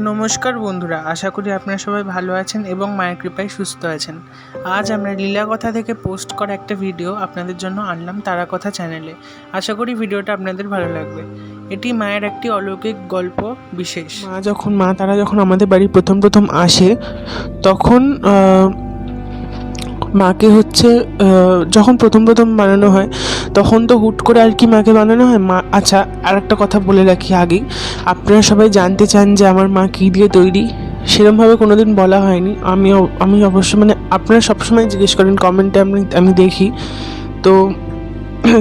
নমস্কার বন্ধুরা, আশা করি আপনারা সবাই ভালো আছেন এবং মায়ের কৃপায় সুস্থ আছেন। আজ আমরা লীলা কথা থেকে পোস্ট করা একটা ভিডিও আপনাদের জন্য আনলাম তারা কথা চ্যানেলে। আশা করি ভিডিওটা আপনাদের ভালো লাগবে। এটি মায়ের একটি অলৌকিক গল্প বিশেষ। মা তারা যখন আমাদের বাড়ি প্রথম আসে তখন মাকে যখন প্রথম বানানো হয় তখন তো হুট করে আর কি মাকে বানানো হয়। আচ্ছা, আর একটা কথা বলে রাখি আগেই, আপনারা সবাই জানতে চান যে আমার মা কী দিয়ে তৈরি। সেরমভাবে কোনো দিন বলা হয়নি। আমি অবশ্য আপনারা সবসময় জিজ্ঞেস করেন কমেন্টে, আমি দেখি তো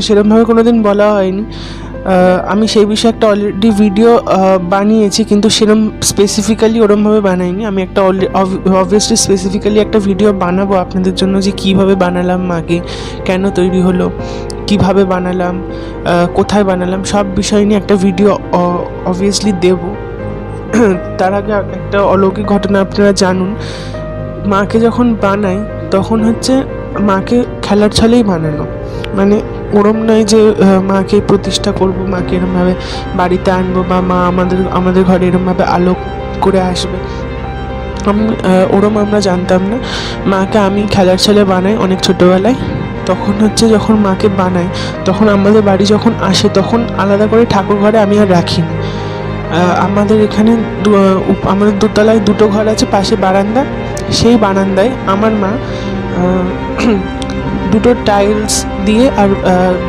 সেরমভাবে কোনো দিন বলা হয়নি। আমি সেই বিষয়ে একটা অলরেডি ভিডিও বানিয়েছি, কিন্তু সেরম স্পেসিফিক্যালি ওরমভাবে বানাইনি। আমি একটা অবভিয়াসলি স্পেসিফিক্যালি একটা ভিডিও বানাবো আপনাদের জন্য, যে কীভাবে বানালাম মাকে, কেন তৈরি হলো, কিভাবে বানালাম, কোথায় বানালাম, সব বিষয় নিয়ে একটা ভিডিও অবভিয়াসলি দেব। তার আগে একটা অলৌকিক ঘটনা আপনারা জানুন। মাকে যখন বানাই তখন মাকে খেলার ছলেই বানানো, ওরম নয় যে মাকে প্রতিষ্ঠা করব, মাকে এরমভাবে বাড়িতে আনবো বা মা আমাদের ঘরে এরমভাবে আলো করে আসবে। ওরম আমরা জানতাম না। মাকে আমি খেলার ছলে বানাই অনেক ছোটোবেলায়। তখন যখন মাকে বানাই তখন আমাদের বাড়ি যখন আসে তখন আলাদা করে ঠাকুর ঘরে আমি আর রাখি না। আমাদের এখানে আমাদের দোতলায় দুটো ঘর আছে, পাশে বারান্দা। সেই বারান্দায় আমার মা দুটো টাইলস দিয়ে আর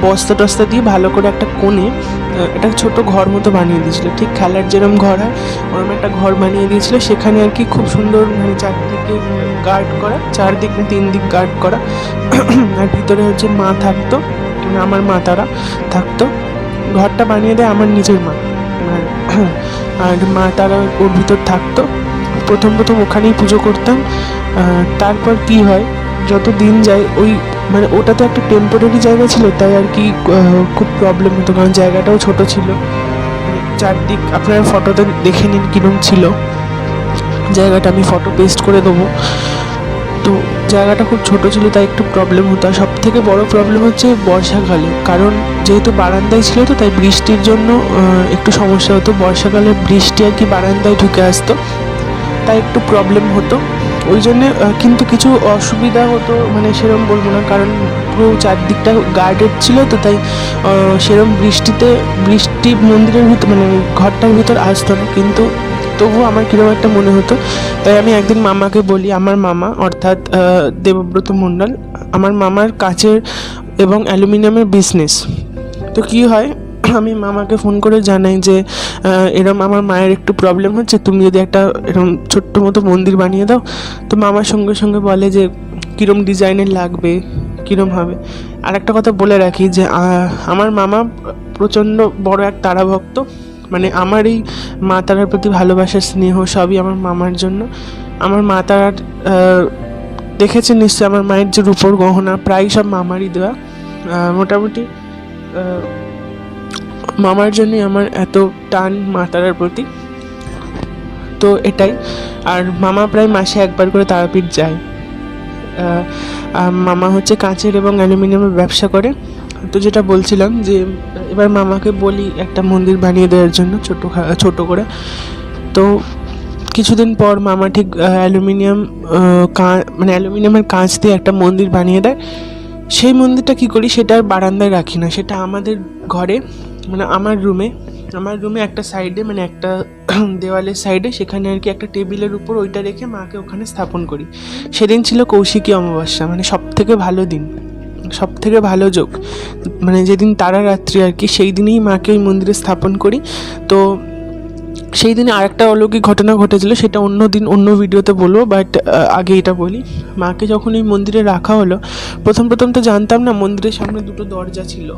বস্তা টস্তা দিয়ে ভালো করে একটা কোণে একটা ছোট ঘর মতো বানিয়ে দিয়েছিল। ঠিক খেলার যেরকম ঘর হয় ওরকম একটা ঘর বানিয়ে দিয়েছিল। সেখানে আর কি খুব সুন্দর চারদিকে গার্ড করা, চারদিক না 3 দিক গার্ড করা। আর ভিতরে মা থাকতো, আমার মা তারা থাকতো। ঘরটা বানিয়ে দেয় আমার নিজের মা, আর মা তারা ওর ভিতর থাকতো। প্রথম ওখানেই পুজো করতাম। তারপর কি হয়, যত দিন যায় ওটা তো একটা টেম্পোরারি জায়গা ছিল, তাই আর কি খুব প্রবলেম হতো, কারণ জায়গাটাও ছোট ছিল। চারদিক আপনারা ফটোতে দেখে নিন কীরকম ছিল জায়গাটা, আমি ফটো পেস্ট করে দেবো। তো জায়গাটা খুব ছোট ছিল, তাই একটু প্রবলেম হতো। আর সব থেকে বড়ো প্রবলেম বর্ষাকালে, কারণ যেহেতু বারান্দায় ছিল তো তাই বৃষ্টির জন্য একটু সমস্যা হতো। বর্ষাকালে বৃষ্টি আর কি বারান্দায় ঢুকে আসতো, তাই একটু প্রবলেম হতো ওই জন্যে। কিন্তু কিছু অসুবিধা হতো, সেরম বলবো না, কারণ পুরো চারদিকটা গার্ডেড ছিল তো, তাই সেরম বৃষ্টি মন্দিরের ভিতর ঘরটার ভিতর আসতো না। কিন্তু তবুও আমার কীরকম একটা মনে হতো। তাই আমি একদিন মামাকে বলি, আমার মামা অর্থাৎ দেবব্রত মণ্ডল, আমার মামার কাচের এবং অ্যালুমিনিয়ামের বিজনেস। তো কী হয়, আমি মামাকে ফোন করে জানাই যে এরম আমার মায়ের একটু প্রবলেম হচ্ছে, তুমি যদি একটা এরম ছোট্ট মতো মন্দির বানিয়ে দাও। তো মামার সঙ্গে বলে যে কীরম ডিজাইনের লাগবে, কীরম হবে। আর একটা কথা বলে রাখি যে আমার মামা প্রচণ্ড বড় এক তারা ভক্ত। আমার এই মা তারার প্রতি ভালোবাসা, স্নেহ সবই আমার মামার জন্য। আমার মা তারার দেখেছেন নিশ্চয়ই, আমার মায়ের যে রূপোর গহনা প্রায় সব মামারই দেওয়া। মোটামুটি মামার জন্যই আমার এত টান মা তারার প্রতি। তো এটাই। আর মামা প্রায় মাসে একবার করে তারাপীঠ যায়। মামা কাঁচের এবং অ্যালুমিনিয়ামের ব্যবসা করে। তো যেটা বলছিলাম, যে এবার মামাকে বলি একটা মন্দির বানিয়ে দেওয়ার জন্য ছোট করে। তো কিছুদিন পর মামা ঠিক অ্যালুমিনিয়ামের কাঁচ দিয়ে একটা মন্দির বানিয়ে দেয়। সেই মন্দিরটা কী করি, সেটা আর বারান্দায় রাখি না, সেটা আমাদের ঘরে, আমার রুমে একটা সাইডে, একটা দেওয়ালের সাইডে, সেখানে আর কি একটা টেবিলের উপর ওইটা রেখে মাকে ওখানে স্থাপন করি। সেদিন ছিল কৌশিকী অমাবস্যা, সব থেকে ভালো দিন, সব থেকে ভালো যোগ, যেদিন তারা রাত্রি আর কি, সেই দিনেই মাকে ওই মন্দিরে স্থাপন করি। তো সেই দিনে আরেকটা অলৌকিক ঘটনা ঘটেছিল, সেটা অন্য দিন অন্য ভিডিওতে বলবো, বাট আগে এটা বলি। মাকে যখন এই মন্দিরে রাখা হলো, প্রথম তো জানতাম না মন্দিরের সামনে দুটো দরজা ছিল।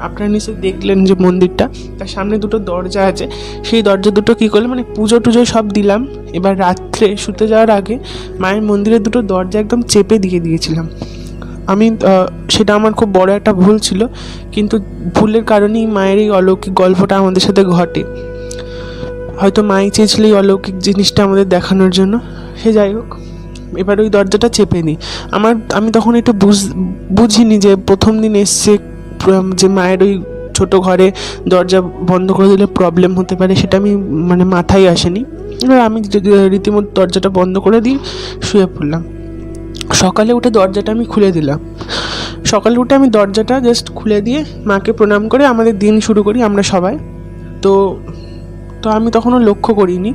আপনারা নিশ্চয়ই দেখলেন যে মন্দিরটা, তার সামনে দুটো দরজা আছে। সেই দরজা দুটো কী করলে, পুজো টুজো সব দিলাম। এবার রাত্রে শুতে যাওয়ার আগে মায়ের মন্দিরের দুটো দরজা একদম চেপে দিয়েছিলাম আমি। সেটা আমার খুব বড় একটা ভুল ছিল, কিন্তু ভুলের কারণেই মায়ের এই অলৌকিক গল্পটা আমাদের সাথে ঘটে। হয়তো মাই চেয়েছিল এই অলৌকিক জিনিসটা আমাদের দেখানোর জন্য। সে যাই হোক, এবার ওই দরজাটা চেপে নিই। আমি তখন একটু বুঝিনি যে প্রথম দিন এসছে, যে মায়ের ওই ছোটো ঘরে দরজা বন্ধ করে দিলে প্রবলেম হতে পারে, সেটা আমি মাথায় আসেনি। এবার আমি রীতিমতো দরজাটা বন্ধ করে দিয়ে শুয়ে পড়লাম। সকালে উঠে দরজাটা আমি খুলে দিলাম। সকালে উঠে আমি দরজাটা জাস্ট খুলে দিয়ে মাকে প্রণাম করে আমাদের দিন শুরু করি আমরা সবাই। তো তো আমি তখনও লক্ষ্য করিনি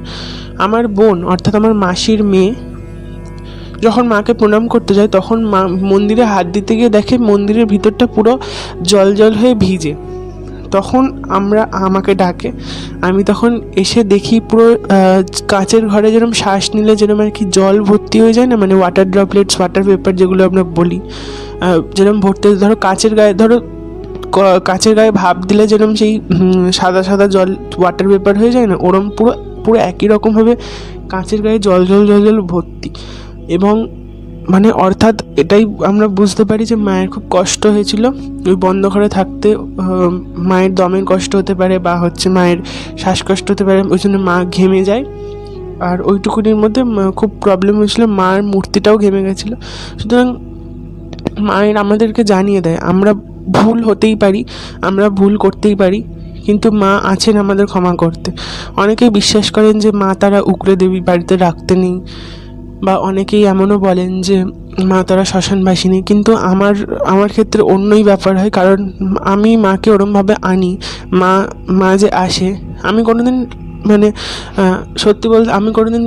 আমার বোন অর্থাৎ আমার মাসির মেয়ে যখন মাকে প্রণাম করতে যায় তখন মা মন্দিরে হাত দিতে গিয়ে দেখে মন্দিরের ভিতরটা পুরো জল জল হয়ে ভিজে। তখন আমাকে ডাকে, আমি তখন এসে দেখি পুরো কাচের ঘরে যেরকম শ্বাস নিলে যেরকম আর কি জল ভর্তি হয়ে যায় না, মানে ওয়াটার ড্রপলেটস ওয়াটার পেপার যেগুলো আমরা বলি, যেরকম ভর্তি ধরো কাচের গায়ে ভাপ দিলে যেরকম সেই সাদা সাদা জল ওয়াটার পেপার হয়ে যায় না, ওরম পুরো পুরো একই রকমভাবে কাচের গায়ে জল জল জল জল ভর্তি। এবং মানে অর্থাৎ এটাই আমরা বুঝতে পারি যে মায়ের খুব কষ্ট হয়েছিল ওই বন্ধ ঘরে থাকতে। মায়ের দমের কষ্ট হতে পারে বা হচ্ছে মায়ের শ্বাসকষ্ট হতে পারে, ওই জন্য মা ঘেমে যায়। আর ওইটুকুনির মধ্যে খুব প্রবলেম হয়েছিল, মার মূর্তিটাও ঘেমে গেছিলো। সুতরাং মায়ের আমাদেরকে জানিয়ে দেয় আমরা ভুল হতেই পারি, আমরা ভুল করতেই পারি, কিন্তু মা আছেন আমাদের ক্ষমা করতে। অনেকেই বিশ্বাস করেন যে মা তারা উগ্রে দেবী, বাড়িতে রাখতে নেই, বা অনেকেই এমনও বলেন যে মা তারা শ্মশানবাসিনী। কিন্তু আমার ক্ষেত্রে অন্যই ব্যাপার হয়, কারণ আমি মাকে ওরমভাবে আনি। মা যে আসে, আমি কোনোদিন মানে সত্যি বলতে আমি কোনোদিন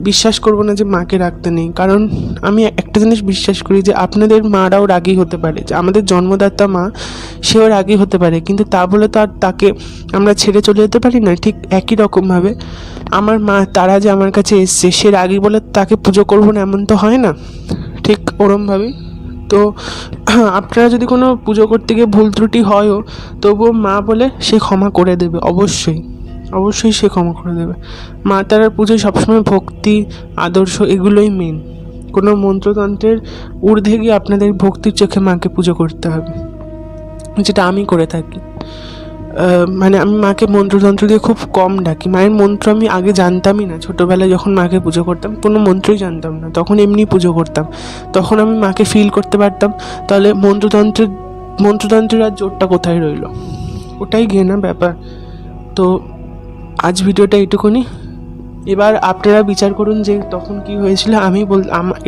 বিশ্বাস করবো না যে মাকে রাখতে নেই। কারণ আমি একটা জিনিস বিশ্বাস করি যে আপনাদের মারাও রাগী হতে পারে, যে আমাদের জন্মদাতা মা সেও রাগী হতে পারে, কিন্তু তা বলে তো আর তাকে আমরা ছেড়ে চলে যেতে পারি না। ঠিক একই রকমভাবে আমার মা তারা যে আমার কাছে এসছে, সে রাগী বলে তাকে পুজো করবো না এমন তো হয় না, ঠিক ওরমভাবেই। তো আপনারা যদি কোনো পুজো করতে গিয়ে ভুল ত্রুটি হয়ও, তবুও মা বলে সে ক্ষমা করে দেবে, অবশ্যই সে ক্ষমা করে দেবে। মা তারার পুজোয় সবসময় ভক্তি আদর্শ এগুলোই মেন। কোনো মন্ত্রতন্ত্রের ঊর্ধ্বে গিয়ে আপনাদের ভক্তির চোখে মাকে পুজো করতে হবে, যেটা আমি করে থাকি। মানে আমি মাকে মন্ত্রতন্ত্র দিয়ে খুব কম ডাকি। মায়ের মন্ত্র আমি আগে জানতামই না, ছোটোবেলায় যখন মাকে পুজো করতাম কোনো মন্ত্রই জানতাম না, তখন এমনি পুজো করতাম। তখন আমি মাকে ফিল করতে পারতাম, তাহলে মন্ত্রতন্ত্রের আর জোরটা কোথায় রইলো, ওটাই গিয়ে না ব্যাপার। তো আজ ভিডিওটা এইটুকুনি। এবার আপনারা বিচার করুন যে তখন কি হয়েছিল।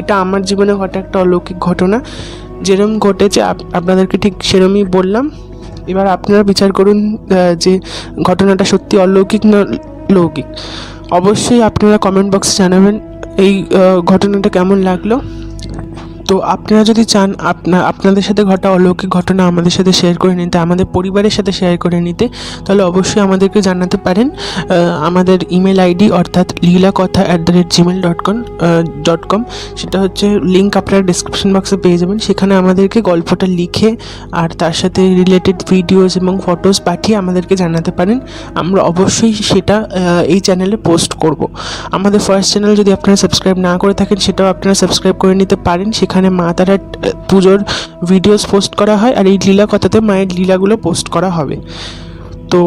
এটা আমার জীবনে ঘটা একটা অলৌকিক ঘটনা, যেরম ঘটেছে আপনাদেরকে ঠিক সেরমই বললাম। এবার আপনারা বিচার করুন যে ঘটনাটা সত্যি অলৌকিক না লৌকিক। অবশ্যই আপনারা কমেন্ট বক্সে জানাবেন এই ঘটনাটা কেমন লাগলো। তো আপনারা যদি চান আপনাদের সাথে ঘটা অলৌকিক ঘটনা আমাদের সাথে শেয়ার করে নিতে, আমাদের পরিবারের সাথে শেয়ার করে নিতে, তাহলে অবশ্যই আমাদেরকে জানাতে পারেন। আমাদের ইমেল আইডি অর্থাৎ leelakotha@gmail.com, সেটা হচ্ছে লিঙ্ক আপনারা ডিসক্রিপশন বক্সে পেয়ে যাবেন। সেখানে আমাদেরকে গল্পটা লিখে আর তার সাথে রিলেটেড ভিডিওস এবং ফটোস পাঠিয়ে আমাদেরকে জানাতে পারেন। আমরা অবশ্যই সেটা এই চ্যানেলে পোস্ট করব। আমাদের ফার্স্ট চ্যানেল যদি আপনারা সাবস্ক্রাইব না করে থাকেন, সেটাও আপনারা সাবস্ক্রাইব করে নিতে পারেন। সেখানে মা তারার পুজোর ভিডিওস পোস্ট করা হয়, আর এই লীলা কথাতে মায়ের লীলাগুলো পোস্ট করা হবে। তো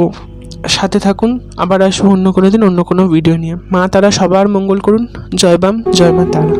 সাথে থাকুন, আবার আসবো অন্য কোনো দিন অন্য কোনো ভিডিও নিয়ে। মা তারা সবার মঙ্গল করুন। জয় বাম, জয় মা তারা।